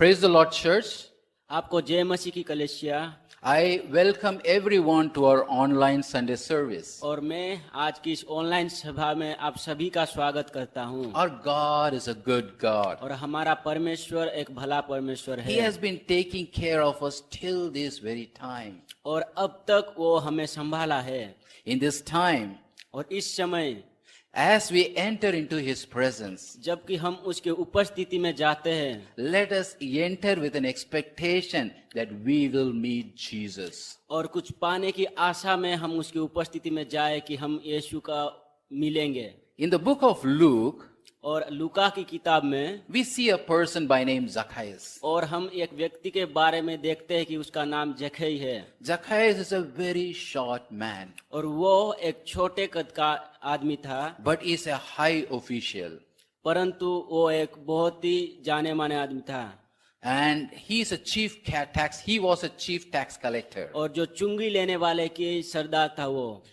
Praise the Lord, church. आपको जय मसीह की कलीसिया। I welcome everyone to our online Sunday service. और मैं आज की इस ऑनलाइन सभा में आप सभी का स्वागत करता हूँ। Our God is a good God. और हमारा परमेश्वर एक भला परमेश्वर He है has been taking care of us till this very time. और अब तक वो हमें संभाला है। In this time, और इस समय as we enter into His presence, जबकि हम उसके उपस्थिति में जाते हैं, let us enter with an expectation that we will meet Jesus. और कुछ पाने की आशा में हम उसकी उपस्थिति में जाए कि हम यीशु का मिलेंगे। In the book of Luke, और लूका की किताब में we see a person by name Zacchaeus. और हम एक व्यक्ति के बारे में देखते हैं कि उसका नाम जक्कई है। Zacchaeus is a very short man, और वो एक छोटे कद का आदमी था, but is a high official. परंतु वो एक बहुत ही जाने माने आदमी था। And he is a he was a chief tax collector. और जो चुंगी लेने वाले की सरदार था वो,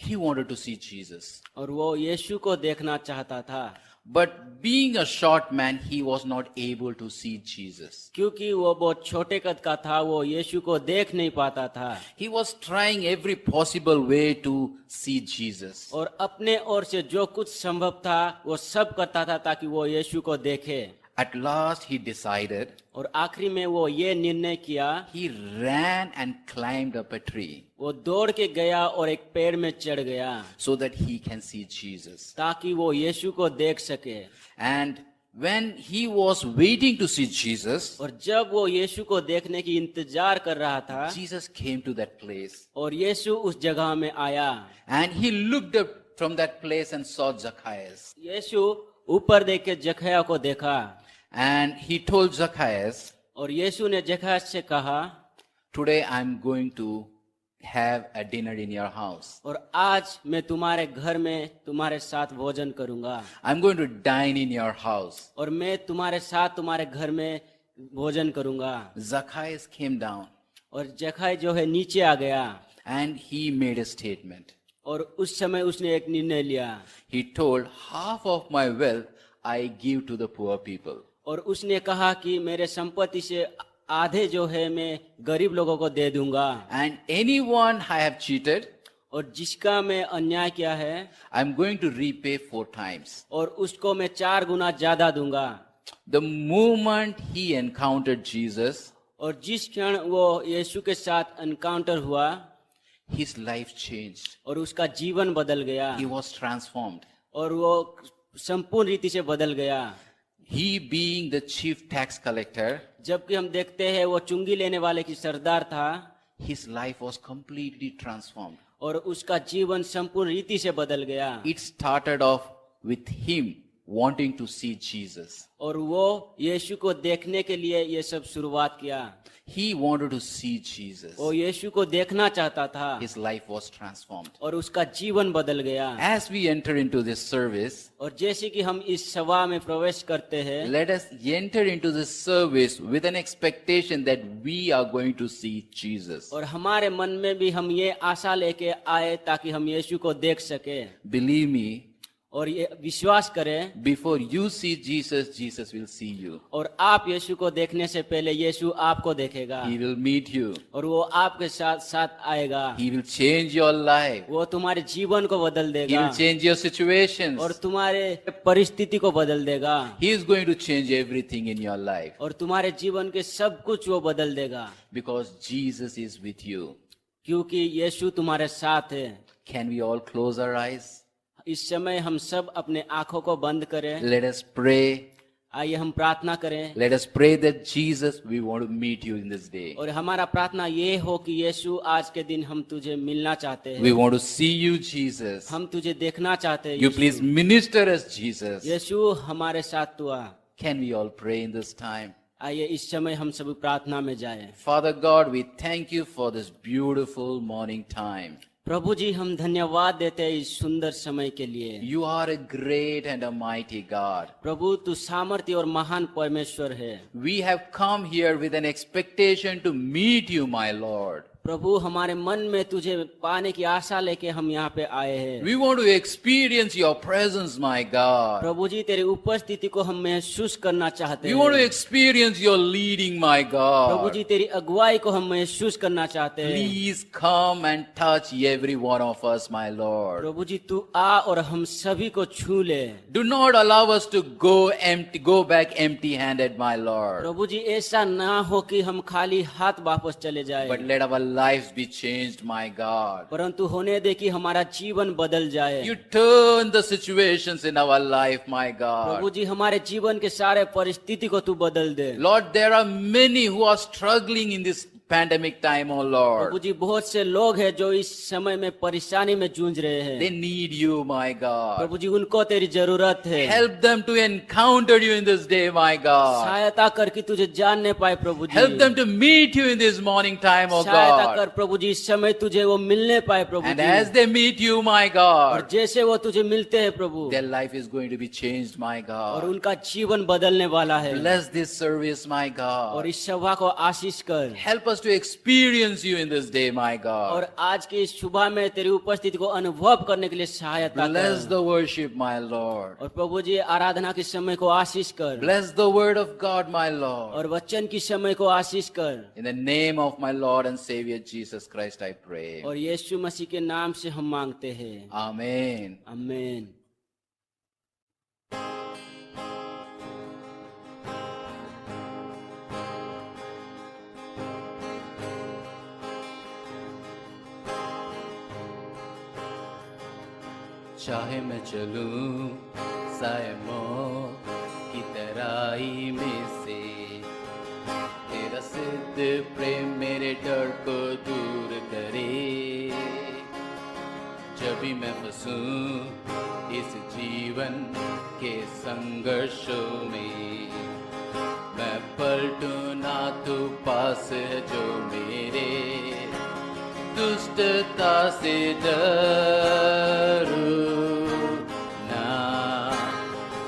He wanted to see Jesus. और वो यीशु को देखना चाहता था। But being a short man, he was not able to see Jesus. क्योंकि वो बहुत छोटे कद का था, वो यीशु को देख नहीं पाता था। He was trying every possible way to see Jesus. और अपने ओर से जो कुछ संभव था वो सब करता था ताकि वो यीशु को देखे। At last he decided, और आखिरी में वो ये निर्णय किया, he ran and climbed up a tree वो दौड़ के गया और एक पेड़ में चढ़ गया so that he can see Jesus. ताकि वो यीशु को देख सके। And when he was waiting to see Jesus, और जब वो यीशु को देखने की इंतजार कर रहा था, Jesus came to that place. और यीशु उस जगह में आया। And he looked up from that place and saw Zacchaeus. यीशु ऊपर देख के जक्कई को देखा। And he told Zacchaeus, और यीशु ने जक्कई से कहा, today I'm going to have a dinner in your house. और आज मैं तुम्हारे घर में तुम्हारे साथ भोजन करूंगा। I'm going to dine in your house. और मैं तुम्हारे साथ तुम्हारे घर में भोजन करूंगा। Zacchaeus came down और जक्कई जो है नीचे आ गया। and he made a statement. और उस समय उसने एक निर्णय लिया। He told, half of my wealth I give to the poor people. और उसने कहा कि मेरे संपत्ति से आधे जो है मैं गरीब लोगों को दे दूंगा। And anyone I have cheated, और जिसका मैं अन्याय किया है, I'm going to repay 4 times. और उसको मैं 4 गुना ज्यादा दूंगा। The moment he encountered Jesus, और जिस क्षण वो यीशु के साथ एनकाउंटर हुआ, his life changed. और उसका जीवन बदल गया। He was transformed. और वो संपूर्ण रीति से बदल गया। He being the chief tax collector, जबकि हम देखते हैं वो चुंगी लेने वाले की सरदार था, his life was completely transformed. और उसका जीवन संपूर्ण रीति से बदल गया। It started off with him wanting to see Jesus. और वो यीशु को देखने के लिए ये सब शुरुआत किया। He wanted to see Jesus. वो यीशु को देखना चाहता था। His life was transformed. और उसका जीवन बदल गया। As we enter into this service, और जैसे कि हम इस सभा में प्रवेश करते हैं, let us enter into this service with an expectation that we are going to see Jesus. और हमारे मन में भी हम ये आशा लेके आए ताकि हम यीशु को देख सके। Believe me, और ये विश्वास करें, before you see Jesus, Jesus will see you. और आप यीशु को देखने से पहले यीशु आपको देखेगा। He will meet you. और वो आपके साथ साथ आएगा। He will change your life. वो तुम्हारे जीवन को बदल He देगा। will change your situations. और तुम्हारे परिस्थिति को बदल देगा। He is going to change everything in your life और तुम्हारे जीवन के सब कुछ वो बदल देगा। because Jesus is with you. क्योंकि यीशु तुम्हारे साथ है। Can we all close our eyes? इस समय हम सब अपने आंखों को बंद करें। Let us pray. आइए हम प्रार्थना करें। Let us pray that Jesus, we want to meet you in this day. और हमारा प्रार्थना ये हो कि यीशु आज के दिन हम तुझे मिलना चाहते हैं। We want to see you, Jesus. हम तुझे देखना चाहते हैं। You please minister us, Jesus. यीशु हमारे साथ तू आ। Can we all pray in this time? आइए इस समय हम सभी प्रार्थना में जाएं। Father God, we thank you for this beautiful morning time. प्रभु जी हम धन्यवाद देते हैं इस सुंदर समय के लिए। You are a great and a mighty God. प्रभु तू सामर्थ्य और महान परमेश्वर है। We have come here with an expectation to meet you, my Lord. प्रभु हमारे मन में तुझे पाने की आशा लेके हम यहाँ पे आए हैं। We want to experience your presence, my God. प्रभु जी तेरी उपस्थिति को हम महसूस करना चाहते We want to हैं। experience your leading, my Prabhu God. जी तेरी अगुवाई को हम महसूस करना चाहते हैं। Please come and touch every one of us, my Lord. प्रभु जी तू आ और हम सभी को छू ले। Do not allow us to go back empty-handed, my Lord. प्रभु जी ऐसा ना हो कि हम खाली हाथ वापस चले जाए, But let our lives be changed, my God. परंतु होने दे कि हमारा जीवन बदल जाए। You turn the situations in our life, my Prabhu God. जी हमारे जीवन के सारे परिस्थिति को तू बदल दे। Lord, there are many who are struggling in this pandemic time, oh Prabhu Lord. जी बहुत से लोग हैं जो इस समय में परेशानी में जूझ रहे हैं। They need you, my God. प्रभु जी उनको तेरी जरूरत है। Help them to encounter you in this day, my God. सहायता कर कि तुझे जानने पाए प्रभु जी। Help them to meet you in this morning time, oh सहायता कर God. प्रभु जी इस समय तुझे वो मिलने पाए प्रभु And ji. as they meet you, my और God, जैसे वो तुझे मिलते हैं प्रभु, their life is going to be changed, my और God. उनका जीवन बदलने वाला है। Bless this service, my और God. इस सभा को आशीष कर। Help us to experience you in this day, my और God. आज की इस सुबह में तेरी उपस्थिति को अनुभव करने के लिए सहायता Bless कर। the worship, my Lord. और प्रभु जी आराधना के समय को आशीष कर, Bless the word of God, my Lord. और वचन की समय को आशीष कर। In the name of my Lord and Savior Jesus Christ, I pray. और यीशु मसीह के नाम से हम मांगते हैं, Amen. आमीन। चाहे मैं चलूं साए मौत की तराई में से, तेरा सिद्ध प्रेम मेरे डर को दूर करे। जब भी मैं फंसूं इस जीवन के संघर्षों में, मैं पलटूं ना तू पास है जो मेरे, दुष्टता से डरूं ना,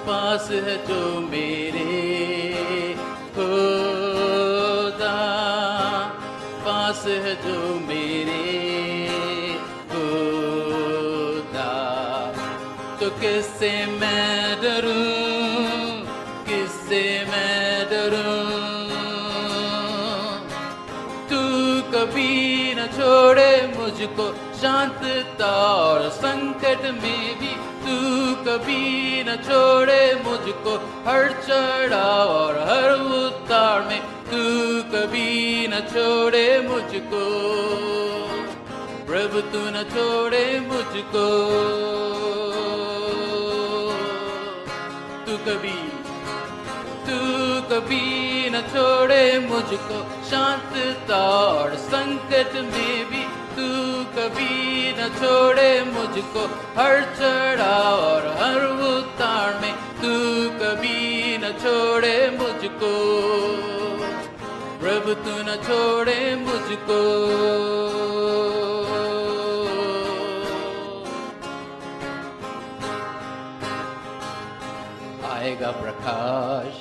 पास है जो मेरे खुदा, पास है जो मेरे खुदा। तो किससे मैं डरूं, किससे मैं डरूं, तू कभी न छोड़े मुझको शांतता और संकट में भी, तू कभी न छोड़े मुझको हर चढ़ाव और हर उतार में, तू कभी न छोड़े मुझको प्रभु, तू न छोड़े मुझको, तू कभी न छोड़े मुझको शांतता और संकट में भी, तू कभी न छोड़े मुझको हर चढ़ाव और हर उतार में, तू कभी न छोड़े मुझको प्रभु, तू न छोड़े मुझको। आएगा प्रकाश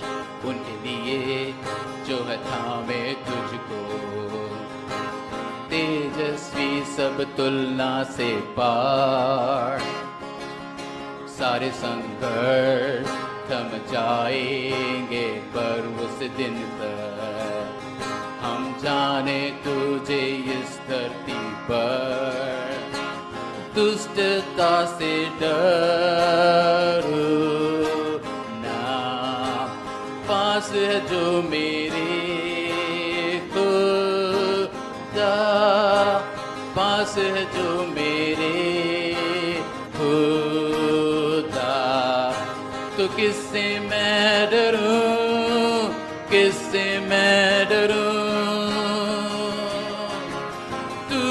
उनके लिए जो है थामे तुझको, तेजस्वी सब तुलना से पार, सारे संघर्ष थम जाएंगे पर उस दिन तक, हम जाने तुझे इस धरती पर, दुष्टता से डरो ना, पास है जो मेरे खुदा, पास है जो मेरे खुदा। तो किससे मैं डरूं, किससे मैं डरूं, तू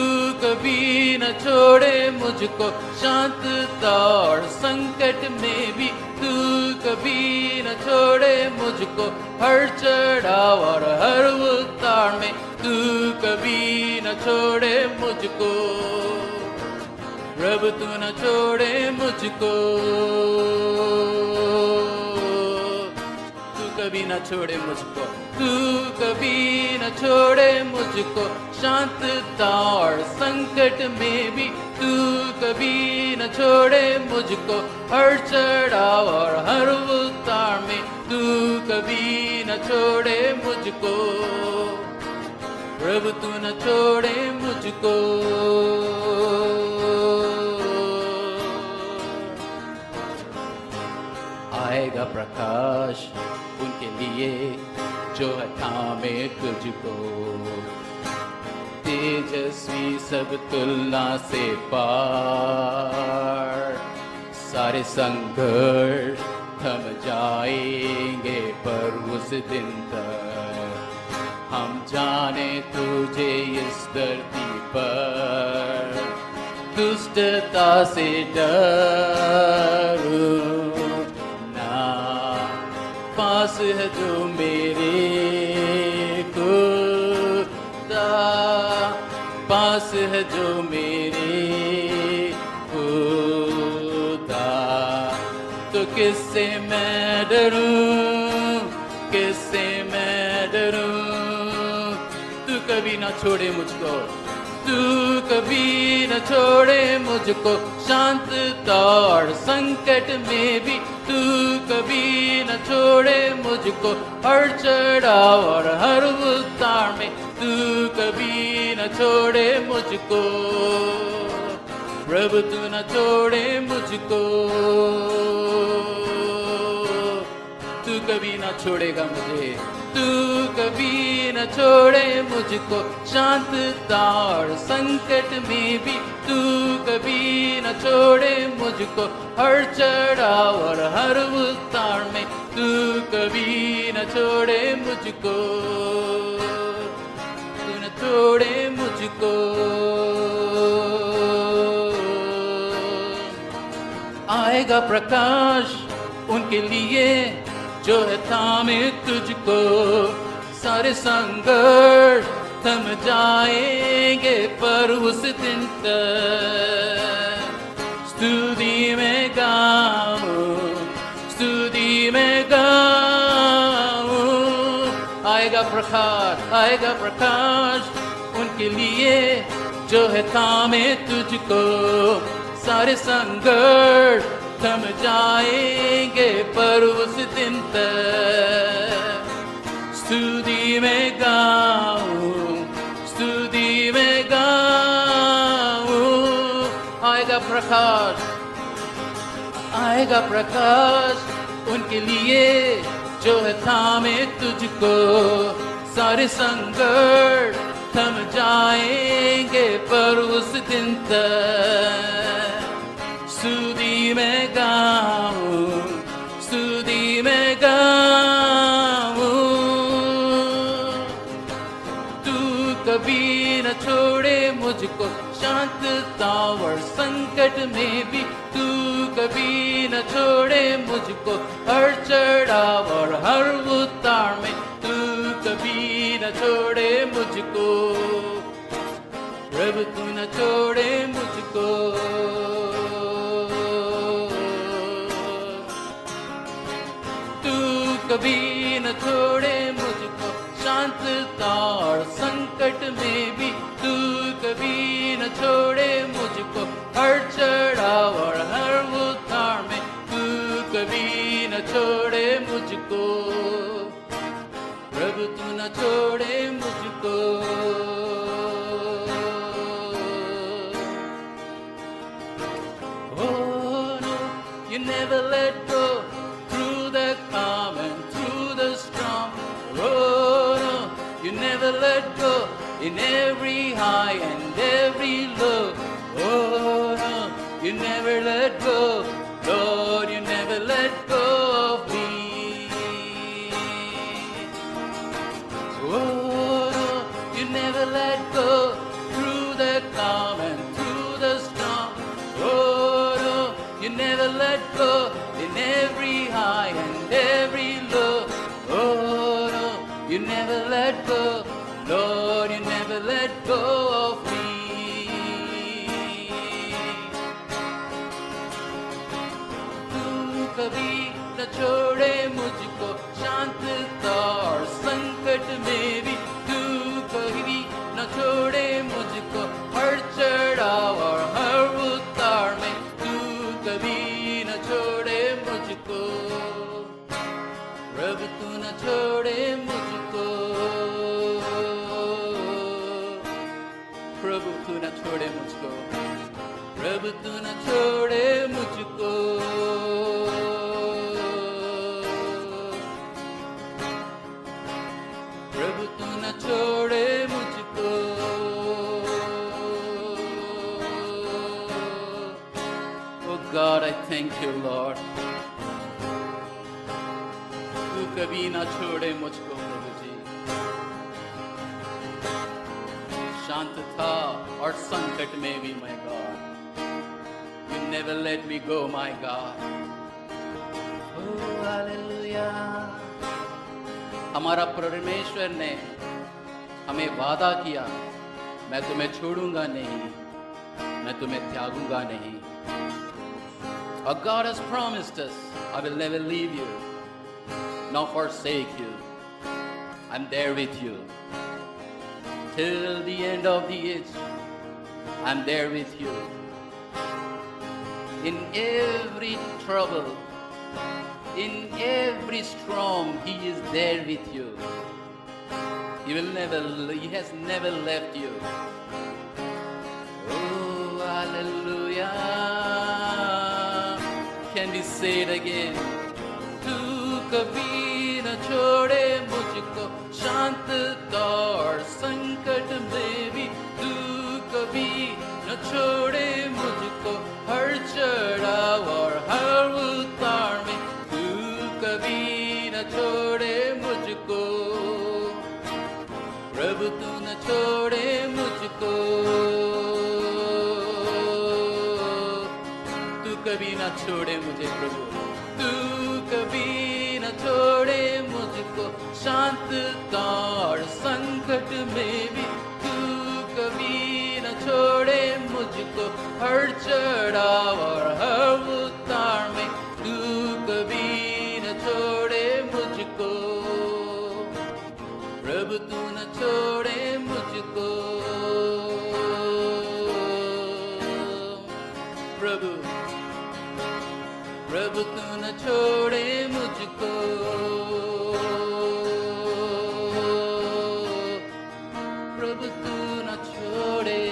कभी न छोड़े मुझको शांतता और संकट में भी, तू कभी न छोड़े मुझको हर चढ़ाव और हर उतार में, तू कभी न छोड़े मुझको प्रभु, तू न छोड़े मुझको, तू कभी न छोड़े मुझको, तू कभी न छोड़े मुझको, शांतता और संकट में भी तू कभी न छोड़े मुझको, हर चढ़ाव और हर उतार में तू कभी न छोड़े मुझको, प्रभु तू न छोड़े मुझको। आएगा प्रकाश उनके लिए जो है थामे तुझको, तेजस्वी सब तुलना से पार, सारे संघर्ष थम जाएंगे पर उस दिन तक हम जाने तुझे इस धरती पर, दुष्टता से डरो ना, पास है जो मेरे खुदा, पास है जो मेरे खुदा, तो किससे मैं डरूं, किससे मैं डरूं, तू कभी ना छोड़े मुझको, तू कभी न छोड़े मुझको, शांतता और संकट में भी तू कभी न छोड़े मुझको, हर चढ़ाव और हर उतार में तू कभी न छोड़े मुझको, प्रभु तू न छोड़े मुझको, तू कभी न छोड़ेगा मुझे, तू कभी न छोड़े मुझको, शांतता और संकट में भी तू कभी न छोड़े मुझको, हर चढ़ाव और हर उतार में तू कभी न छोड़े मुझको, तू न छोड़े मुझको। आएगा प्रकाश उनके लिए जो है थामे तुझको, सारे संघर्ष थम जाएंगे पर उस दिन तक, स्तुति में गाऊं, स्तुति में गाऊं, आएगा प्रकाश, आएगा प्रकाश उनके लिए जो है थामे तुझको, सारे संघर्ष थम जाएंगे पर उस दिन तक, स्तुति में गाऊं, स्तुति में गाऊं, आएगा प्रकाश, आएगा प्रकाश उनके लिए जो है थामे तुझको, सारे संघर्ष थम जाएंगे पर उस दिन तक, स्तुति में गाऊं, स्तुति में गाऊं, तू कभी न छोड़े मुझको, शांतता और संकट में भी तू कभी न छोड़े मुझको, हर चढ़ाव और हर उतार में तू कभी न छोड़े मुझको, प्रभु तू न छोड़े मुझको, कभी न छोड़े मुझको, शांतता और संकट में भी तू कभी न छोड़े मुझको, हर चढ़ाव और हर उतार में तू कभी न छोड़े मुझको, प्रभु तू न छोड़े मुझको। Oh no, you never let go, through the calm and through the storm. Oh no, you never let go, in every high and every low. Oh no, you never let go, Lord, you never let go of me. Oh no, you never let go, through the calm and through the storm. Oh no, you never let go, in every high and every low. Oh no, you never let go, Lord, you never let go of me. तू कभी न छोड़े मुझको, शांतता और संकट में भी तू कभी न छोड़े मुझको, हर चढ़ाव और हर उतार में तू कभी न छोड़े मुझको। प्रभु तू न छोड़े मुझको, प्रभु तू न छोड़े मुझको, प्रभु तू न छोड़े मुझको। प्रभु तू न छोड़े मुझको। Oh God, I thank you, Lord. तू कभी ना छोड़े मुझको प्रभु जी। शांतता और संकट में भी my God, you never let me go my God. Oh hallelujah. हमारा परमेश्वर ने हमें वादा किया, मैं तुम्हें छोड़ूंगा नहीं, मैं तुम्हें त्यागूंगा नहीं। Our God has promised us, I will never leave you, nor forsake you. I'm there with you till the end of the age. I'm there with you in every trouble, in every storm. He is there with you. He has never left you. Oh hallelujah. Can we say it again? तू कभी न छोड़े मुझको, शांतता और संकट में भी तू कभी न छोड़े मुझको, हर चढ़ाव और हर उतार में तू कभी न छोड़े मुझको। प्रभु तू न छोड़े मुझको, तू कभी न छोड़े मुझे प्रभु, तू कभी न छोड़े मुझको, शांतता और संकट में भी तू कभी न छोड़े मुझको, हर चढ़ाव और हर उतार में तू कभी न छोड़े मुझको। प्रभु तू न छोड़े मुझको। प्रभु प्रभु तू न छोड़े मुझको। प्रभु तू न छोड़े,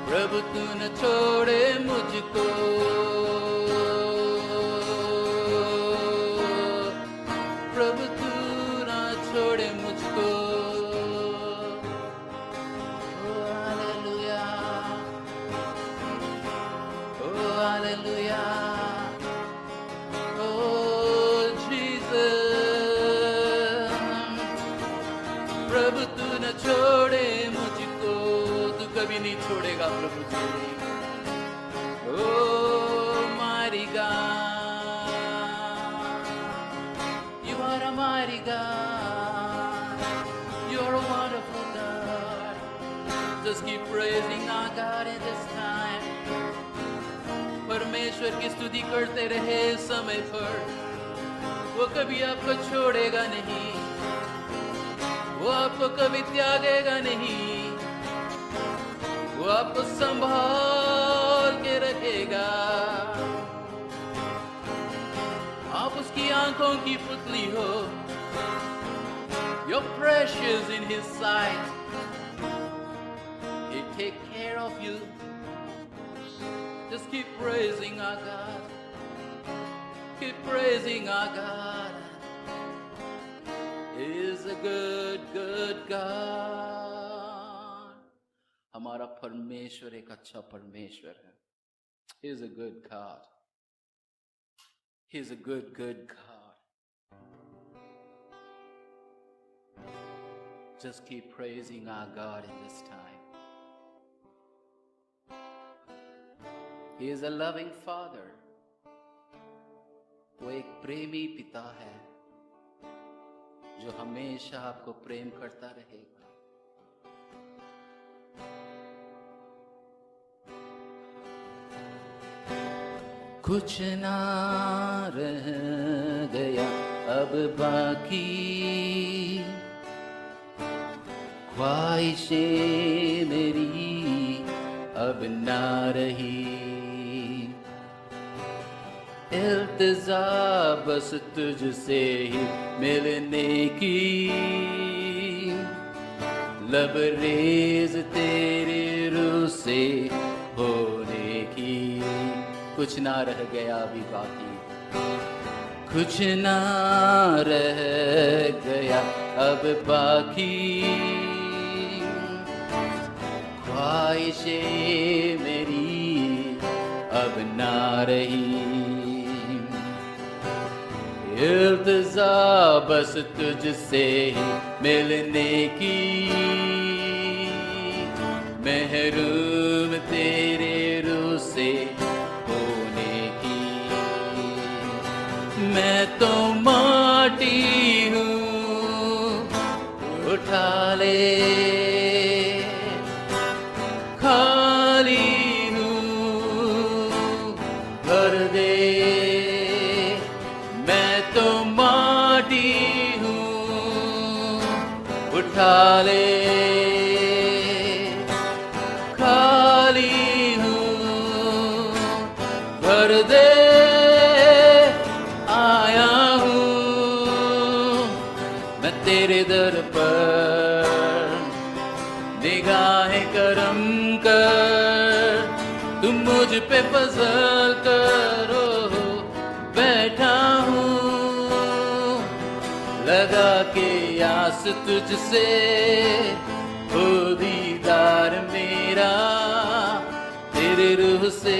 प्रभु तू न छोड़े मुझको। प्रभु तू न छोड़े मुझको। Oh hallelujah. Oh hallelujah. Oh Jesus. प्रभु तू न छोड़े मुझको, तू कभी नहीं छोड़ेगा प्रभु जी। Oh mighty God, you are a mighty God, you are a wonderful God. Just keep praising our God in this time. परमेश्वर की स्तुति करते रहे समय पर, वो कभी आपको छोड़ेगा नहीं, वो आपको कभी त्यागेगा नहीं, वो आपको संभाल के रखेगा। आप उसकी आंखों की पुतली हो, you're precious in his sight. He take care of you. Just keep praising our God. Keep praising our God. He is a good, good God. हमारा परमेश्वर एक अच्छा परमेश्वर है. He is a good God. He is a good, good God. Just keep praising our God in this time. He is a loving Father. वो एक प्रेमी पिता है जो हमेशा आपको प्रेम करता रहेगा. कुछ ना रह गया अब बाकी, ख्वाहिशें मेरी अब ना रही, इल्तिजा बस तुझसे ही मिलने की, लबरेज तेरे रूह से होने की। कुछ ना रह गया अभी बाकी, कुछ ना रह गया अब बाकी, ख्वाहिशें मेरी अब ना रही, इल्तिजा बस तुझसे ही मिलने की, महरूम तेरे रूह से होने की। मैं तो माटी हूँ उठा ले, खाली हूँ भर दे, मैं तो माटी हूँ उठा ले, खाली हूँ भर दे, आया हूँ मैं तेरे दर पर, निगाहें करम कर, तुम मुझ पे फजल करो, बैठा हूँ लगा के आस तुझसे, हो दीदार मेरा तेरे रूह से,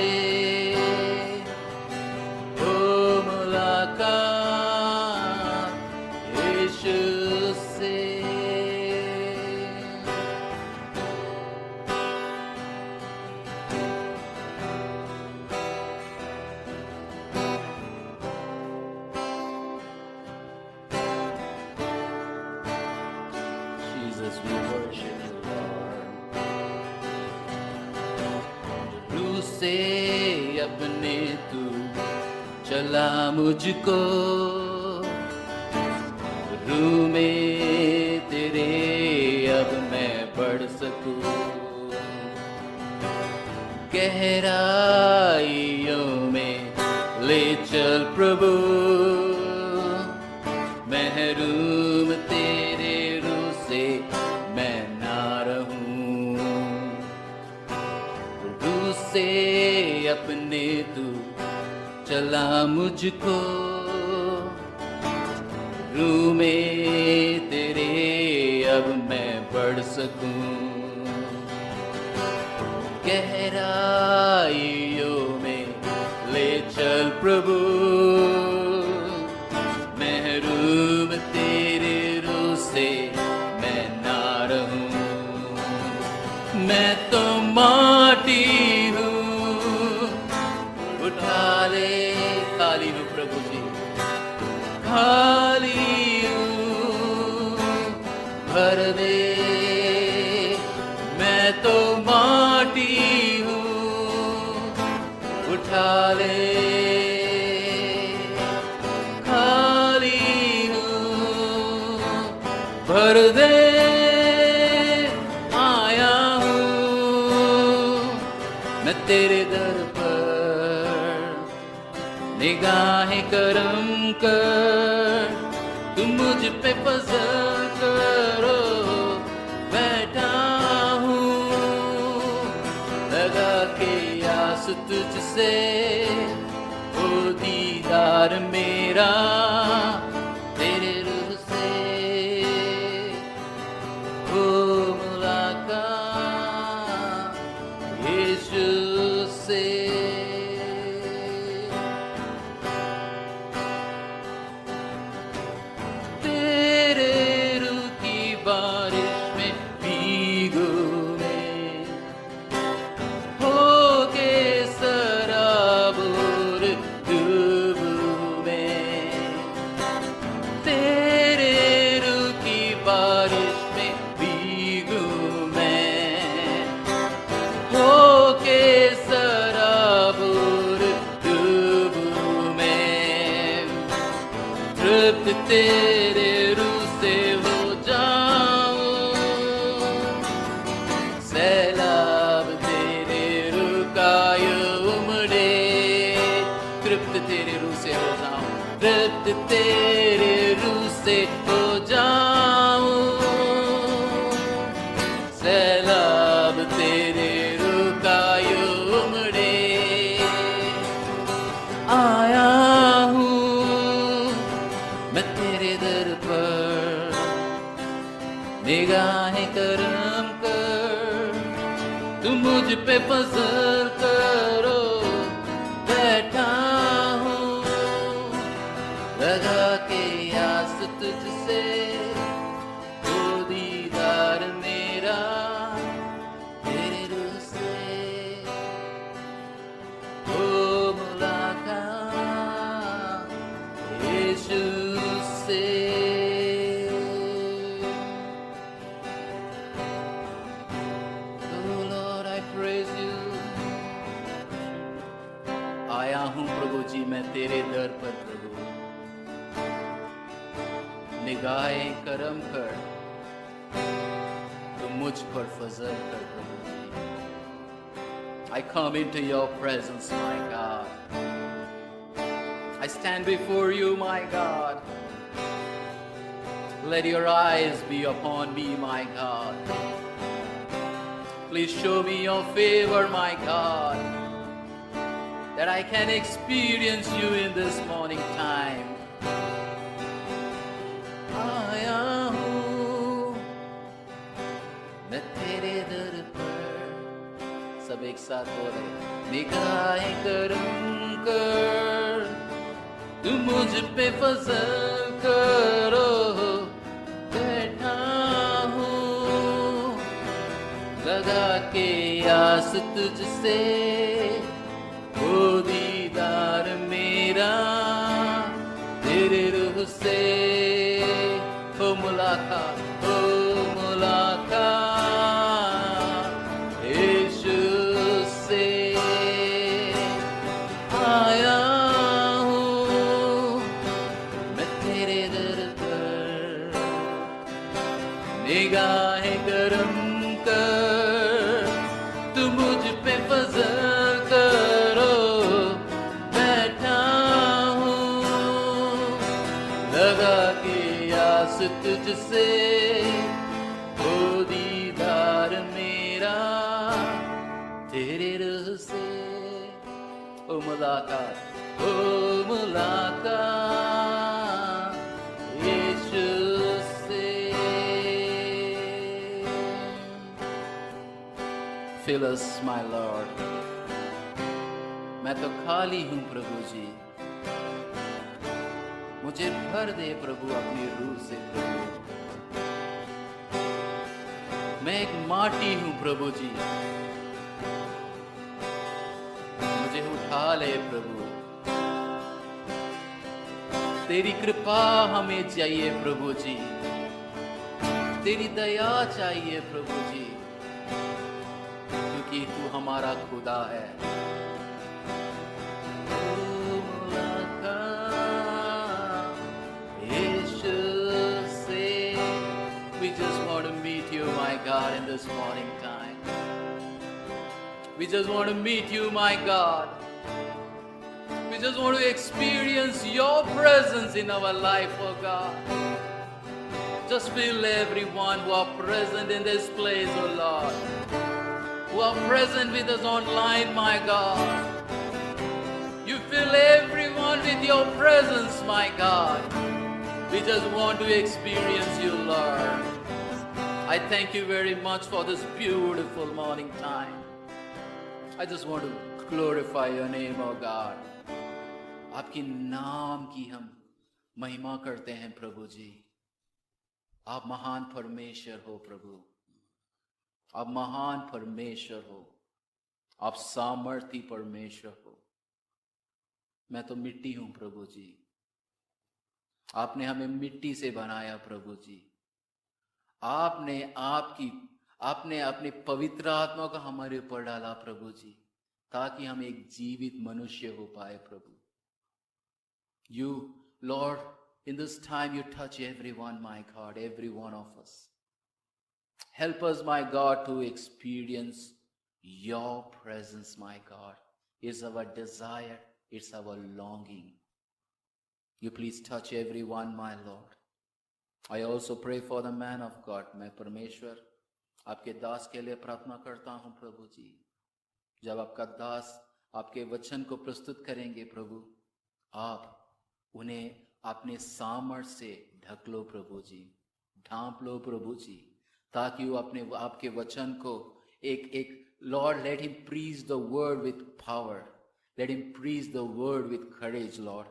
हो मुलाकात यीशु से। Jesus, we worship you, Lord. रूह से अपने तू चला मुझको, रूह में तेरे अब मैं बढ़ सकूं, गहराइयों में ले चल प्रभु, महरूम तेरे रूह से मैं ना रहूं, रूह से अपने तू चला मुझको, रूह में तेरे अब मैं बढ़ सकूं, गहराइयों में ले चल प्रभु, महरूम तेरे रूह से मैं ना रहूं, मैं तो माटी हूँ उठा ले, खाली हूँ प्रभु जी, खाली हूँ भर दे, मैं तो माटी हूँ उठा ले, खाली हूँ भर दे, आया हूँ मैं तेरे दर पर, निगाहें करम कर, तुम मुझ पे फजल करो, बैठा हूँ लगा के आस तुझसे, ओ दीदार मेरा तेरे रूह से, ओ मुलाकात यीशु से। बारिश में भीगू में होके सराबोर डूबू में, तृप्त तेरे रूह से हो जाऊं, सैलाब तेरे रूह का यूं उमड़े, तृप्त तेरे रूह से हो जाऊं, तृप्त तेरे रूह से हो जाऊं, सैलाब तेरे रूह का यूं उमड़े। आया हूँ मैं तेरे दर पर, निगाहें करम कर, तू मुझ पे फजल करो, बैठा हूँ लगा के आस तुझसे, वो दीदार मेरा तेरे रूह से, ओ मुलाकात यीशु से। Oh Lord, I praise you. आया हूँ प्रभु जी मैं तेरे दर पर प्रभु, निगाहें करम कर, तू मुझ पर फजल कर प्रभु जी। I come into your presence, my God. I stand before you, my God. Let your eyes be upon me, my God. Please show me your favor, my God, that I can experience you in this morning time. आया हूँ मैं तेरे दर पर, सब एक साथ बोले, निगाहें करम कर, तू मुझ पे फजल करो, बैठा हूँ लगा के आस तुझसे, वो दीदार मेरा तेरे रूह से, हो मुलाकात, हो मुलाकात यीशु से। आया हूँ मैं तेरे दर पर, निगाहें करम कर, तू मुझ पे फजल करो, बैठा हूँ लगा के आस तुझसे, ओ दीदार मेरा तेरे रूह से, ओ मुलाकात, ओ मुलाकात यीशु से। Fill us, my Lord. मैं तो खाली हूँ प्रभु जी, मुझे भर दे प्रभु अपनी रूह से प्रभु। मैं एक माटी हूँ प्रभु जी, मुझे उठा ले प्रभु। तेरी कृपा हमें चाहिए प्रभु जी, तेरी दया चाहिए प्रभु जी, क्योंकि तू हमारा खुदा है। We just want to meet you, my God, in this morning time. We just want to meet you, my God. We just want to experience your presence in our life, oh God. Just fill everyone who are present in this place, oh Lord, who are present with us online, my God. You fill everyone with your presence, my God. We just want to experience you, Lord. I thank you very much for this beautiful morning time. I just want to glorify your name, oh God. आपकी नाम की हम महिमा करते हैं प्रभु जी। आप महान परमेश्वर हो प्रभु, आप महान परमेश्वर हो, आप सामर्थी परमेश्वर हो। मैं तो मिट्टी हूं प्रभु जी, आपने हमें मिट्टी से बनाया प्रभु जी। आपने अपने पवित्र आत्मा को हमारे ऊपर डाला प्रभु जी, ताकि हम एक जीवित मनुष्य हो पाए प्रभु। You, Lord, In this time, you touch everyone, my God, every one of us. Help us, my God, to experience your presence, my God. It's our desire, it's our longing. You please touch everyone, my Lord. I also pray for the man of God. मैं परमेश्वर आपके दास के लिए प्रार्थना करता हूँ प्रभु जी. जब आपका दास आपके वचन को प्रस्तुत करेंगे प्रभु, आप उन्हें अपने सामर्थ्य से ढक लो प्रभु जी, ढांप लो प्रभु जी, ताकि वो अपने आपके वचन को एक Lord, let him preach the word with power. Let him preach the word with courage, Lord,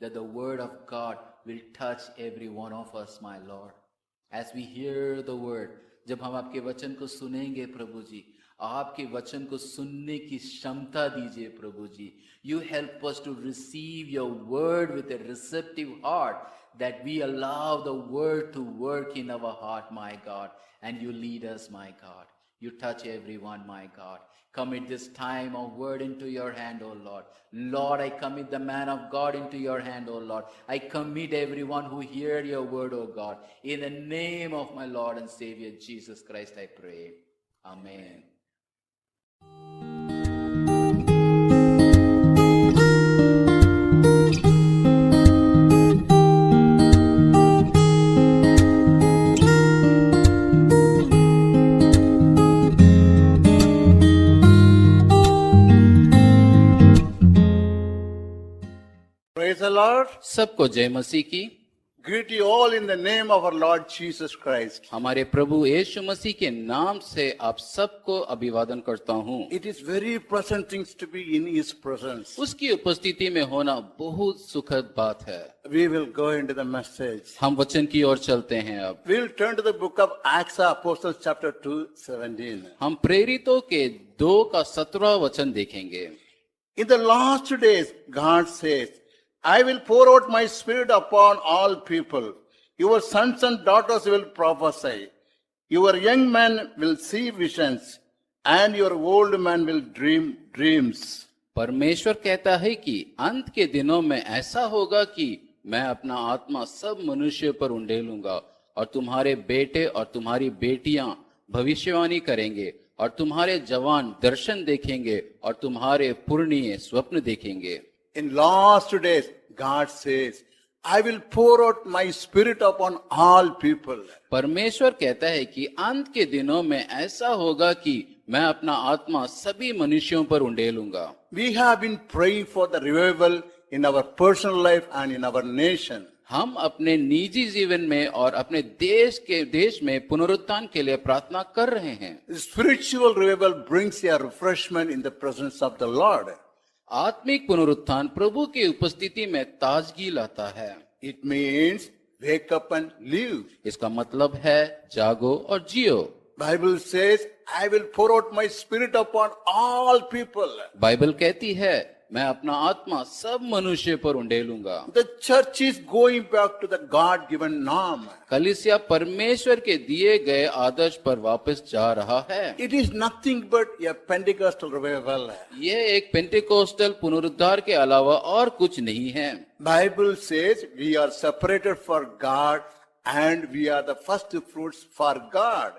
that the word of God will touch every one of us, my Lord. As we hear the word, जब हम आपके वचन को सुनेंगे प्रभु जी, आपके वचन को सुनने की क्षमता दीजिए प्रभु जी. You help us to receive your word with a receptive heart, that we allow the word to work in our heart, my God, and you lead us, my God. You touch everyone, my God. Commit this time of word into your hand, O Lord. Lord, I commit the man of God into your hand, O Lord. I commit everyone who hear your word, O God. In the name of my Lord and Savior Jesus Christ, I pray. Amen. Praise the Lord. सबको जय मसीह की. Greet you all in the name of our Lord Jesus Christ. हमारे प्रभु यीशु मसीह के नाम से आप सबको अभिवादन करता हूँ. It is very pleasant things to be in His presence. उसकी उपस्थिति में होना बहुत सुखद बात है. We will go into the message. हम वचन की ओर चलते हैं. अब We'll turn to the book of Acts of Apostles chapter 2:17. हम प्रेरितों के 2:17 वचन देखेंगे. In the last days, God says, I will pour out my spirit upon all people. Your sons and daughters will prophesy. Your young men will see visions, and your old men will dream dreams. परमेश्वर कहता है कि अंत के दिनों में ऐसा होगा कि मैं अपना आत्मा सब मनुष्य पर उंडेलूंगा, और तुम्हारे बेटे और तुम्हारी बेटियां भविष्यवाणी करेंगे, और तुम्हारे जवान दर्शन देखेंगे, और तुम्हारे पुरनिये स्वप्न देखेंगे. In last days, God says, I will pour out my spirit upon all people. परमेश्वर कहता है कि अंत के दिनों में ऐसा होगा कि मैं अपना आत्मा सभी मनुष्यों पर उंडेलूंगा. We have been praying for the revival in our personal life and in our nation. हम अपने निजी जीवन में और अपने देश में पुनरुत्थान के लिए प्रार्थना कर रहे हैं. Spiritual revival brings a refreshment in the presence of the Lord. आत्मिक पुनरुत्थान प्रभु की उपस्थिति में ताजगी लाता है. It means wake up and live. इसका मतलब है जागो और जियो. Bible says, I will pour out my spirit upon all people. Bible कहती है मैं अपना आत्मा सब मनुष्य पर उंडेलूंगा. The church is going back to the God-given norm. कलीसिया परमेश्वर के दिए गए आदर्श पर वापस जा रहा है. It is nothing but a Pentecostal revival. यह एक पेंटेकोस्टल पुनरुद्धार के अलावा और कुछ नहीं है. Bible says we are separated for God and we are the first fruits for God.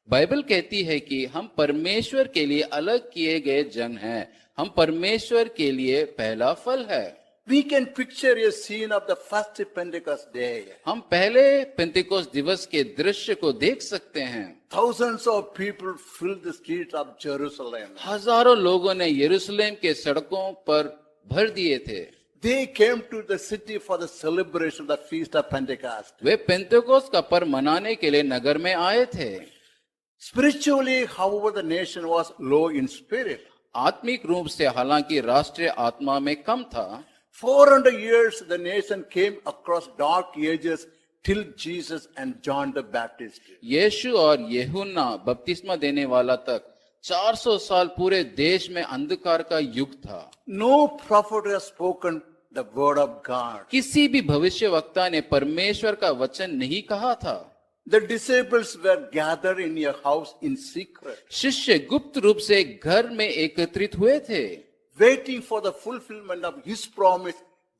Bible कहती है कि हम परमेश्वर के लिए अलग किए गए जन हैं. हम परमेश्वर के लिए पहला फल है. We can picture a scene of the first Pentecost day. हम पहले पेंटेकोस्ट दिवस के दृश्य को देख सकते हैं. Thousands of people filled the streets of Jerusalem. हजारों लोगों ने यरूशलेम के सड़कों पर भर दिए थे. They came to the city for the celebration of the feast of Pentecost. Way Pentecost का पर्व मनाने के लिए नगर में आए थे. Spiritually, however, the nation was low in spirit. आत्मिक रूप से हालांकि राष्ट्रीय आत्मा में कम था. 400 years the nation came across dark ages till Jesus and John the Baptist. यीशु और यूहन्ना बपतिस्मा देने वाला तक 400 साल पूरे देश में अंधकार का युग था. No prophet has spoken the word of God. किसी भी भविष्यवक्ता ने परमेश्वर का वचन नहीं कहा था. The disciples were gathered in a house in secret, शिष्य गुप्त रूप से घर में एकत्रित हुए थे, waiting for the fulfillment of his promise.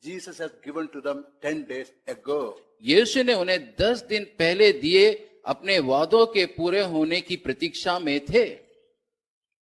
Jesus has given to them 10 days ago. यीशु ने उन्हें 10 दिन पहले दिए अपने वादों के पूरे होने की प्रतीक्षा में थे।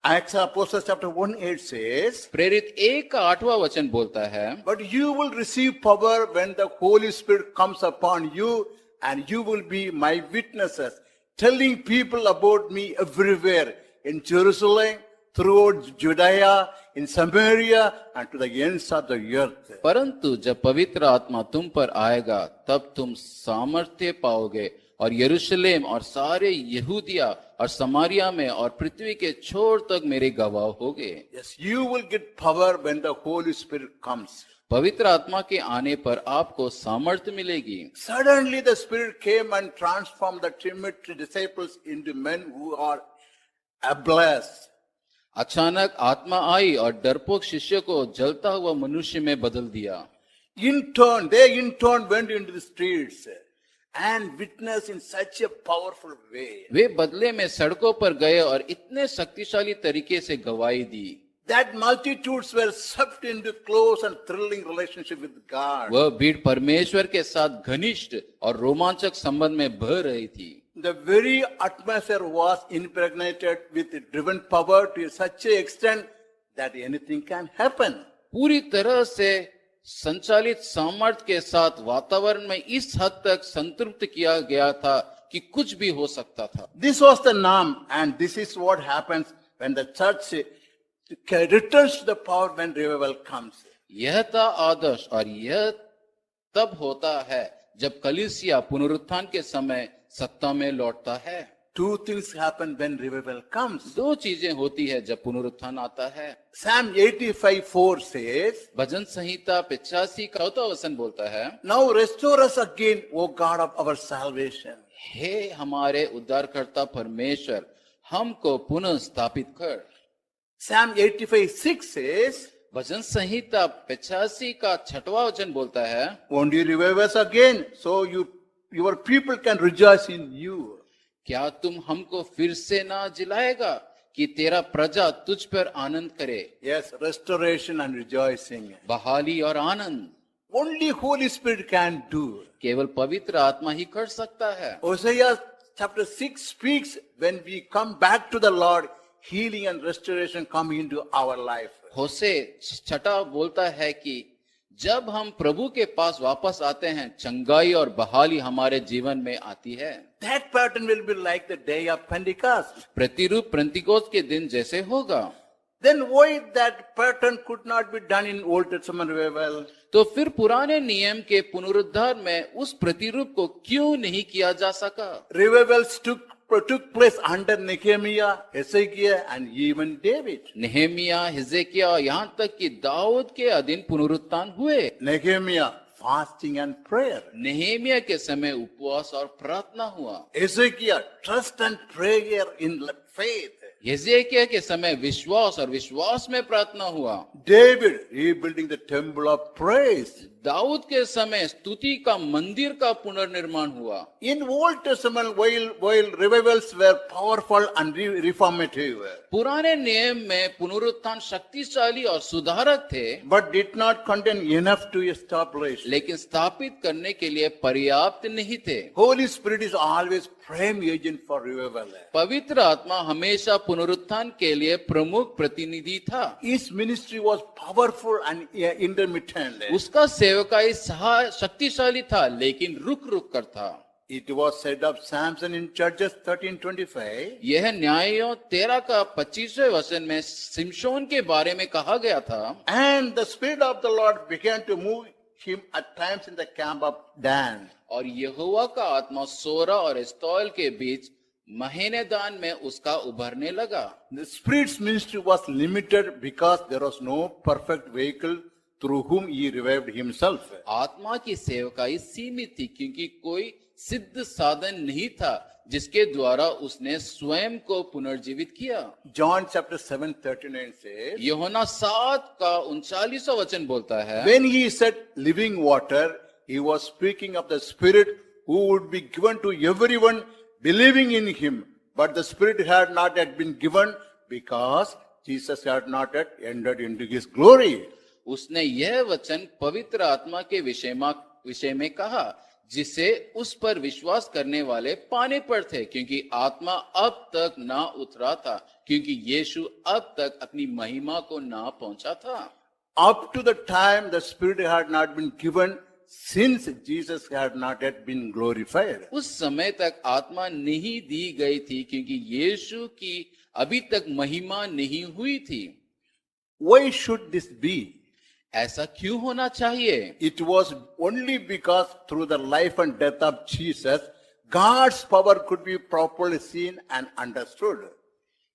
Acts of Apostles chapter 1:8 says, प्रेरित 1 का 8वां वचन बोलता है, but you will receive power when the Holy Spirit comes upon you, and you will be my witnesses, telling people about me everywhere in Jerusalem, throughout Judea, in Samaria, and to the ends of the earth. परंतु जब पवित्र आत्मा तुम पर आएगा तब तुम सामर्थ्य पाओगे और यरूशलेम और सारे यहूदिया और समारिया में और पृथ्वी के छोर तक मेरे गवाह होगे। Yes, you will get power when the Holy Spirit comes. पवित्र आत्मा के आने पर आपको सामर्थ्य मिलेगी। Suddenly the Spirit came and transformed the timid disciples into men who are ablaze. अचानक आत्मा आई और डरपोक शिष्य को जलता हुआ मनुष्य में बदल दिया। They in turn went into the streets and witnessed in such a powerful way वे बदले में सड़कों पर गए और इतने शक्तिशाली तरीके से गवाही दी that multitudes were swept into close and thrilling relationship with God. वह भीड़ परमेश्वर के साथ घनिष्ठ और रोमांचक संबंध में बह रही थी। The very atmosphere was impregnated with driven power to such an extent that anything can happen. पूरी तरह से संचालित सामर्थ्य के साथ वातावरण में इस हद तक संतृप्त किया गया था कि कुछ भी हो सकता था। This was the norm, and this is what happens when the church returns to the power when revival comes. यह था आदर्श और यह तब होता है जब कलीसिया पुनरुत्थान के समय सत्ता में लौटता है। Two things happen when revival comes. दो चीजें होती है जब पुनरुत्थान आता है। Psalm 85:4 says, भजन संहिता 85 का 4वां वचन बोलता है, now restore us again, O God of our salvation. हे हमारे उद्धारकर्ता परमेश्वर, हमको पुनः स्थापित कर। Psalm 85:6 says, भजन संहिता 85 का 6वां वचन बोलता है, won't you revive us again so your people can rejoice in you? क्या तुम हमको फिर से ना जिलाएगा कि तेरा प्रजा तुझ पर आनंद करे। Yes, restoration and rejoicing. बहाली और आनंद Only Holy Spirit can do. केवल पवित्र आत्मा ही कर सकता है। Hosea chapter 6 speaks when we come back to the Lord, healing and restoration come into our life. होसे 6 बोलता है कि जब हम प्रभु के पास वापस आते हैं, चंगाई और बहाली हमारे जीवन में आती है। That pattern will be like the day of Pentecost. प्रतिरूप पेंतिकोस्त के दिन जैसे होगा। Then why that pattern could not be done in Old Testament revival? तो फिर पुराने नियम के पुनरुद्धार में उस प्रतिरूप को क्यों नहीं किया जा सका? Revivals took place under Nehemiah, Hezekiah, and even David. नेहेमिया, हिजकिय्याह, यहाँ तक कि दाऊद के अधीन पुनरुत्थान हुए। Nehemiah, fasting and prayer. नेहेमिया के समय उपवास और प्रार्थना हुआ। Hezekiah, trust and prayer in faith. हिजकिय्याह के समय विश्वास और विश्वास में प्रार्थना हुआ। David, rebuilding the temple of praise. Dawood के समय स्तुति का मंदिर का पुनर्निर्माण हुआ। In Old Testament, while revivals were powerful and reformative, पुराने नियम में पुनरुत्थान शक्तिशाली और सुधारक थे, but did not contain enough to establish. लेकिन स्थापित करने के लिए पर्याप्त नहीं थे। Holy Spirit is always prime agent for revival. पवित्र आत्मा हमेशा पुनरुत्थान के लिए प्रमुख प्रतिनिधि था। His ministry was powerful and intermittent. उसका सेवकाई शक्तिशाली था लेकिन रुक रुक कर था। It was said of Samson in Judges 13:25. यह न्यायों 13 का 25वें वचन में सिमशोन के बारे में कहा गया था। And the Spirit of the Lord began to move him at times in the camp of Dan. और यहोवा का आत्मा सोरा और एस्तौल के बीच महीनेदान में उसका उभरने लगा। The Spirit's ministry was limited because there was no perfect vehicle through whom he revived himself. आत्मा की सेवकाई सीमित थी क्योंकि कोई सिद्ध साधन नहीं था जिसके द्वारा उसने स्वयं को पुनर्जीवित किया। John chapter 7:39 says, यूहन्ना 7 का 39वां वचन बोलता है, when he said living water, he was speaking of the Spirit who would be given to everyone believing in him. But the Spirit had not yet been given because Jesus had not yet entered into his glory. उसने यह वचन पवित्र आत्मा के विषय में कहा, जिसे उस पर विश्वास करने वाले पाने पर थे, क्योंकि आत्मा अब तक ना उतरा था, क्योंकि यीशु अब तक अपनी महिमा को ना पहुंचा था। Up to the time the Spirit had not been given, since Jesus had not yet been glorified. उस समय तक आत्मा नहीं दी गई थी, क्योंकि यीशु की अभी तक महिमा नहीं हुई थी। Why should this be? ऐसा क्यों होना चाहिए? It was only because through the life and death of Jesus, God's power could be properly seen and understood.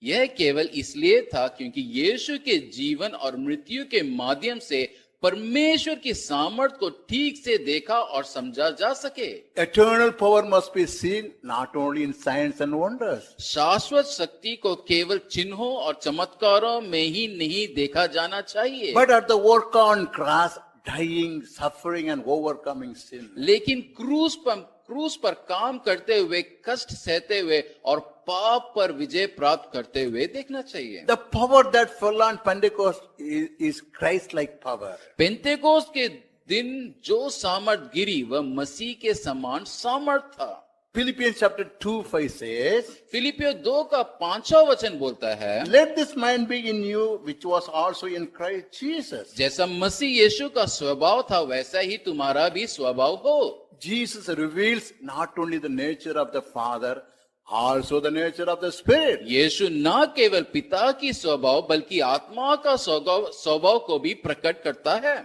यह केवल इसलिए था क्योंकि यीशु के जीवन और मृत्यु के माध्यम से परमेश्वर की सामर्थ को ठीक से देखा और समझा जा सके। Eternal power must be seen not only in signs and wonders. शाश्वत शक्ति को केवल चिन्हों और चमत्कारों में ही नहीं देखा जाना चाहिए, But at the work on cross, dying, suffering and overcoming sin. लेकिन क्रूस पर काम करते हुए, कष्ट सहते हुए और पाप पर विजय प्राप्त करते हुए देखना चाहिए। The power that fell on Pentecost is Christ-like power. पेंतेकोस्त के दिन जो सामर्थ गिरी वह मसीह के समान सामर्थ था। Philippians chapter 2:5 says, फिलिपियो 2 का 5वां वचन बोलता है, Let this mind be in you, which was also in Christ Jesus. जैसा मसीह यीशु का स्वभाव था वैसा ही तुम्हारा भी स्वभाव हो। Jesus reveals not only the nature of the Father, also the nature of the Spirit. यीशु न केवल पिता की स्वभाव बल्कि आत्मा का स्वभाव को भी प्रकट करता है।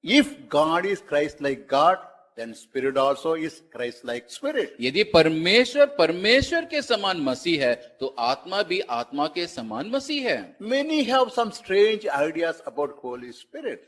If God is Christ-like God, then Spirit also is Christ-like Spirit. यदि परमेश्वर के समान मसीह है तो आत्मा भी आत्मा के समान मसीह है। Many have some strange ideas about Holy Spirit.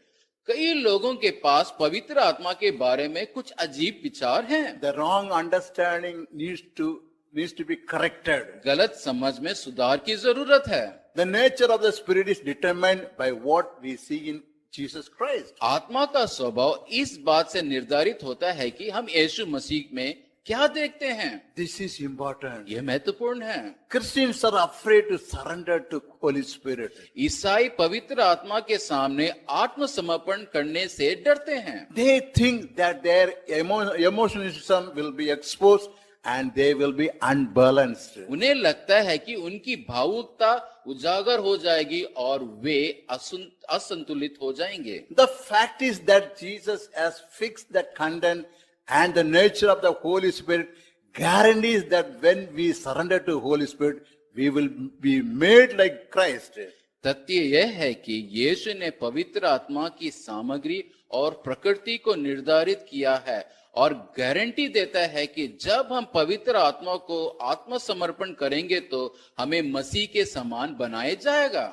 कई लोगों के पास पवित्र आत्मा के बारे में कुछ अजीब विचार हैं। The wrong understanding needs to be corrected. गलत समझ में सुधार की जरूरत है। The nature of the Spirit is determined by what we see in Jesus Christ. आत्मा का स्वभाव इस बात से निर्धारित होता है कि हम यीशु मसीह में क्या देखते हैं। This is important. यह महत्वपूर्ण है। Christians are afraid to surrender to Holy Spirit. ईसाई पवित्र आत्मा के सामने आत्मसमर्पण करने से डरते हैं। They think that their emotionalism will be exposed and they will be unbalanced. उन्हें लगता है कि उनकी भावुकता उजागर हो जाएगी और वे असंतुलित हो जाएंगे। The fact is that Jesus has fixed the content and the nature of the Holy Spirit guarantees that when we surrender to Holy Spirit, we will be made like Christ. तथ्य यह है कि यीशु ने पवित्र आत्मा की सामग्री और प्रकृति को निर्धारित किया है और गारंटी देता है कि जब हम पवित्र आत्मा को आत्मसमर्पण करेंगे तो हमें मसीह के समान बनाया जाएगा।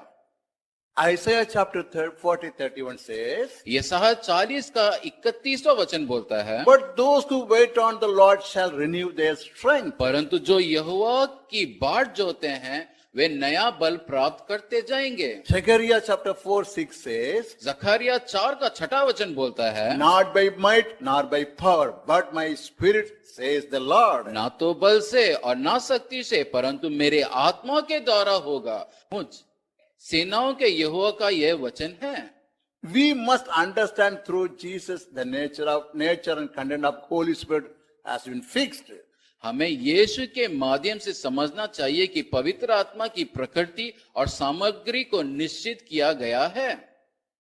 Isaiah chapter 40:31 says, यशायाह 40 का 31वां वचन बोलता है, But those who wait on the Lord shall renew their strength. परंतु जो यहोवा की बाट जोते हैं वे नया बल प्राप्त करते जाएंगे। Zechariah chapter 4:6 says, जकरिया 4 का 6वां वचन बोलता है, Not by might nor by power, but my spirit, says the Lord. ना तो बल से और ना शक्ति से परंतु मेरे आत्मा के द्वारा होगा। मुझ सेनाओं के यहोवा का यह वचन है। We must understand through Jesus the nature and content of Holy Spirit has been fixed. हमें यीशु के माध्यम से समझना चाहिए कि पवित्र आत्मा की प्रकृति और सामग्री को निश्चित किया गया है।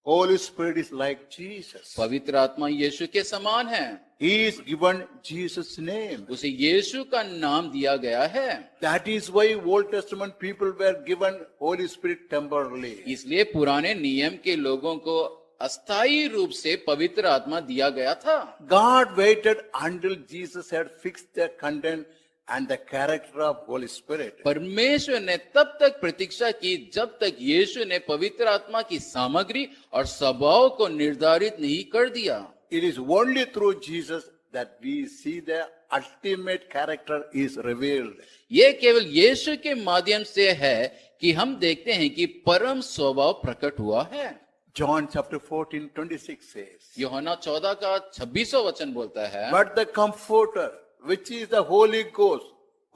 Holy Spirit is like Jesus. पवित्र आत्मा यीशु के समान है। He is given Jesus' name. उसे यीशु का नाम दिया गया है। That is why Old Testament people were given Holy Spirit temporarily. इसलिए पुराने नियम के लोगों को अस्थायी रूप से पवित्र आत्मा दिया गया था। God waited until Jesus had fixed the content and the character of Holy Spirit. परमेश्वर ने तब तक प्रतीक्षा की जब तक यीशु ने पवित्र आत्मा की सामग्री और स्वभाव को निर्धारित नहीं कर दिया। It is only through Jesus that we see the ultimate character is revealed. ये केवल यीशु के माध्यम से है कि हम देखते हैं कि परम स्वभाव प्रकट हुआ है। John chapter 14:26 says, यूहन्ना 14 का 26वां वचन बोलता है, But the Comforter, which is the Holy Ghost,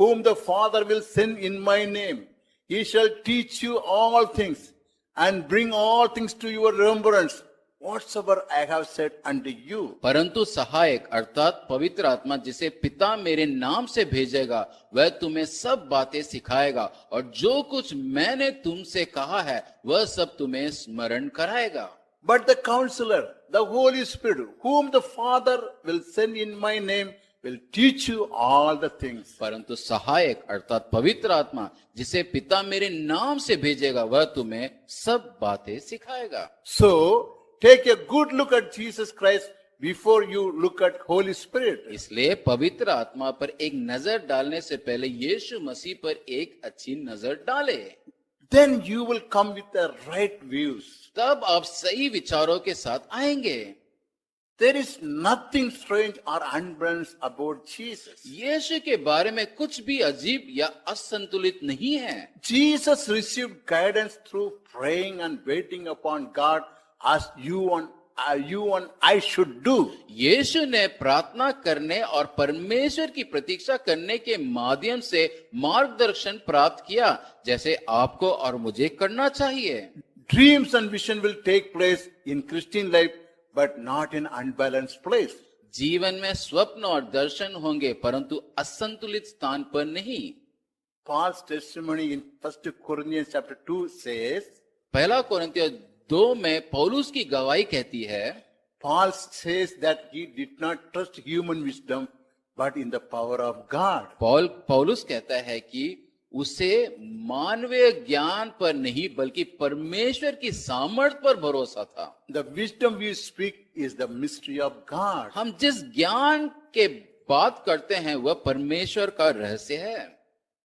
whom the Father will send in my name, he shall teach you all things and bring all things to your remembrance, whatsoever I have said unto you. परंतु सहायक अर्थात पवित्र आत्मा जिसे पिता मेरे नाम से भेजेगा वह तुम्हें सब बातें सिखाएगा और जो कुछ मैंने तुमसे कहा है वह सब तुम्हें स्मरण कराएगा. But the counselor, the Holy Spirit, whom the Father will send in my name, will teach you all the things. परंतु सहायक अर्थात पवित्र आत्मा जिसे पिता मेरे नाम से भेजेगा वह तुम्हें सब बातें सिखाएगा. So, take a good look at Jesus Christ before you look at Holy Spirit. इसलिए पवित्र आत्मा पर एक नजर डालने से पहले यीशु मसीह पर एक अच्छी नजर डाले. Then you will come with the right views. तब आप सही विचारों के साथ आएंगे. There is nothing strange or unbalanced about Jesus. यीशु के बारे में कुछ भी अजीब या असंतुलित नहीं है. Jesus received guidance through praying and waiting upon God as you and I should do. यीशु ने प्रार्थना करने और परमेश्वर की प्रतीक्षा करने के माध्यम से मार्गदर्शन प्राप्त किया जैसे आपको और मुझे करना चाहिए. Dreams and vision will take place in Christian life, but not in unbalanced place. जीवन में स्वप्न और दर्शन होंगे परंतु असंतुलित स्थान पर नहीं. Paul's testimony in 1 Corinthians chapter 2 says, पहला कोरिन्थियों 2 में पौलुस की गवाही कहती है, Paul says that he did not trust human wisdom, but in the power of God. पौलुस कहता है कि उसे मानवीय ज्ञान पर नहीं बल्कि परमेश्वर की सामर्थ्य पर भरोसा था. The wisdom we speak is the mystery of God. हम जिस ज्ञान के बात करते हैं वह परमेश्वर का रहस्य है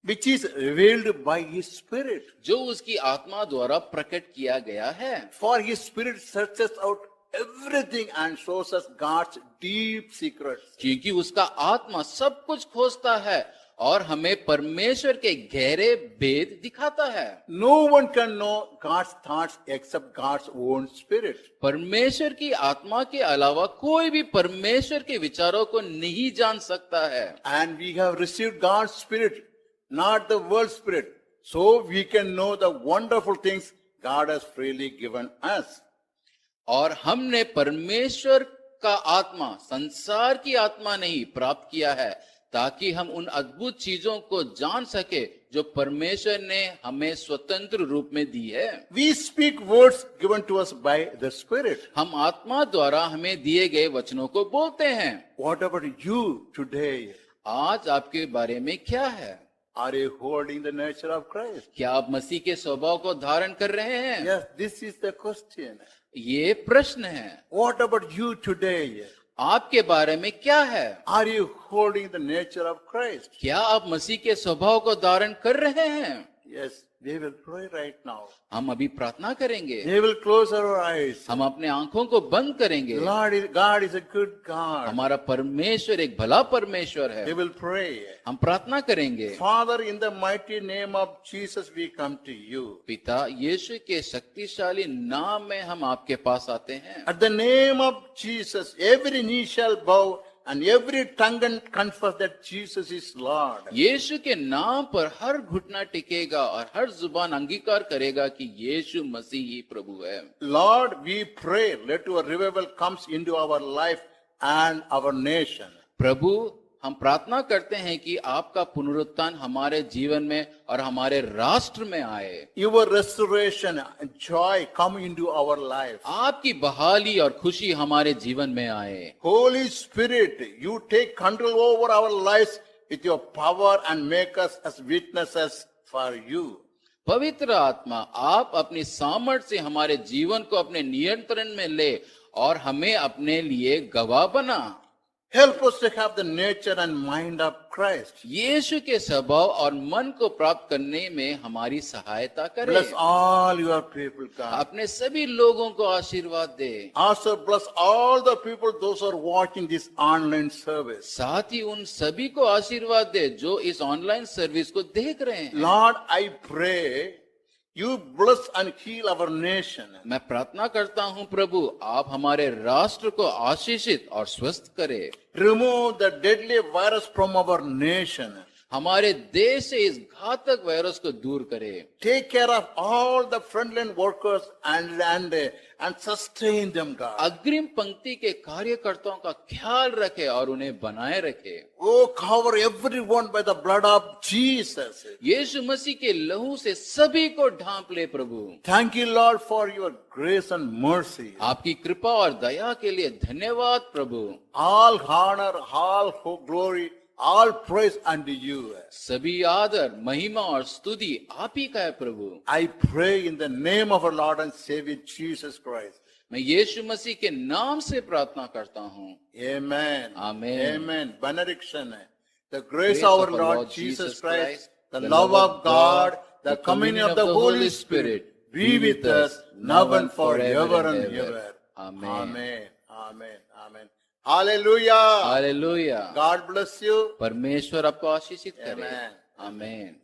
Which is revealed by His Spirit. जो उसकी आत्मा द्वारा प्रकट किया गया है. For His Spirit searches out everything and shows us God's deep secrets. क्योंकि उसका आत्मा सब कुछ खोजता है और हमें परमेश्वर के गहरे भेद दिखाता है. No one can know God's thoughts except God's own Spirit. परमेश्वर की आत्मा के अलावा कोई भी परमेश्वर के विचारों को नहीं जान सकता है. And we have received God's Spirit, not the world's spirit. So we can know the wonderful things God has freely given us. और हमने परमेश्वर का आत्मा संसार की आत्मा नहीं प्राप्त किया है ताकि हम उन अद्भुत चीजों को जान सके जो परमेश्वर ने हमें स्वतंत्र रूप में दी है. We speak words given to us by the Spirit. हम आत्मा द्वारा हमें दिए गए वचनों को बोलते हैं. What about you today? आज आपके बारे में क्या है? Are you holding the nature of Christ? क्या आप मसीह के स्वभाव को धारण कर रहे हैं? Yes, this is the question. ये प्रश्न है. What about you today? आपके बारे में क्या है? Are you holding the nature of Christ? क्या आप मसीह के स्वभाव को धारण कर रहे हैं? Yes, we will pray right now. हम अभी प्रार्थना करेंगे. We will close our eyes. हम अपने आंखों को बंद करेंगे. God is a good God. हमारा परमेश्वर एक भला परमेश्वर है. We will pray. हम प्रार्थना करेंगे. Father, in the mighty name of Jesus, we come to you. पिता यीशु के शक्तिशाली नाम में हम आपके पास आते हैं. At the name of Jesus, every knee shall bow and every tongue confess that Jesus is Lord. यीशु के नाम पर हर घुटना टिकेगा और हर जुबान अंगीकार करेगा कि यीशु मसीह ही प्रभु है. Lord, we pray, let your revival comes into our life and our nation. प्रभु हम प्रार्थना करते हैं कि आपका पुनरुत्थान हमारे जीवन में और हमारे राष्ट्र में आए. Your restoration and joy come into our life. आपकी बहाली और खुशी हमारे जीवन में आए. Holy Spirit, you take control over our lives with your power and make us as witnesses for you. पवित्र आत्मा आप अपनी सामर्थ्य से हमारे जीवन को अपने नियंत्रण में ले और हमें अपने लिए गवाह बना. Help us to have the nature and mind of Christ. यीशु के स्वभाव और मन को प्राप्त करने में हमारी सहायता करें. Bless all your people, God. अपने सभी लोगों को आशीर्वाद दे. Also bless all the people, those who are watching this online service. साथ ही उन सभी को आशीर्वाद दे जो इस ऑनलाइन सर्विस को देख रहे हैं. Lord, I pray you bless and heal our nation. मैं प्रार्थना करता हूं प्रभु आप हमारे राष्ट्र को आशीषित और स्वस्थ करें. Remove the deadly virus from our nation. हमारे देश से इस घातक वायरस को दूर करे। Take care of all the frontline workers and sustain them, God. अग्रिम पंक्ति के कार्यकर्ताओं का ख्याल रखे और उन्हें बनाए रखे। Oh, cover everyone by the blood of Jesus. यीशु मसीह के लहू से सभी को ढांप ले प्रभु। Thank you, Lord, for your grace and mercy. आपकी कृपा और दया के लिए धन्यवाद प्रभु। All honor, all glory, all praise unto you. सभी आदर, महिमा और स्तुति आप ही का है प्रभु। I pray in the name of our Lord and Savior Jesus Christ. मैं यीशु मसीह के नाम से प्रार्थना करता हूँ। Amen. Amen. Amen. Benediction. The grace Grace of our of our Lord Lord Jesus Jesus Christ, Christ, the love of God, the communion of the Holy Spirit be with us now and forever and ever. Amen. Amen. Amen. Amen. Hallelujah. Hallelujah. God bless you. परमेश्वर आपको आशीषित करे। Amen. आमेन।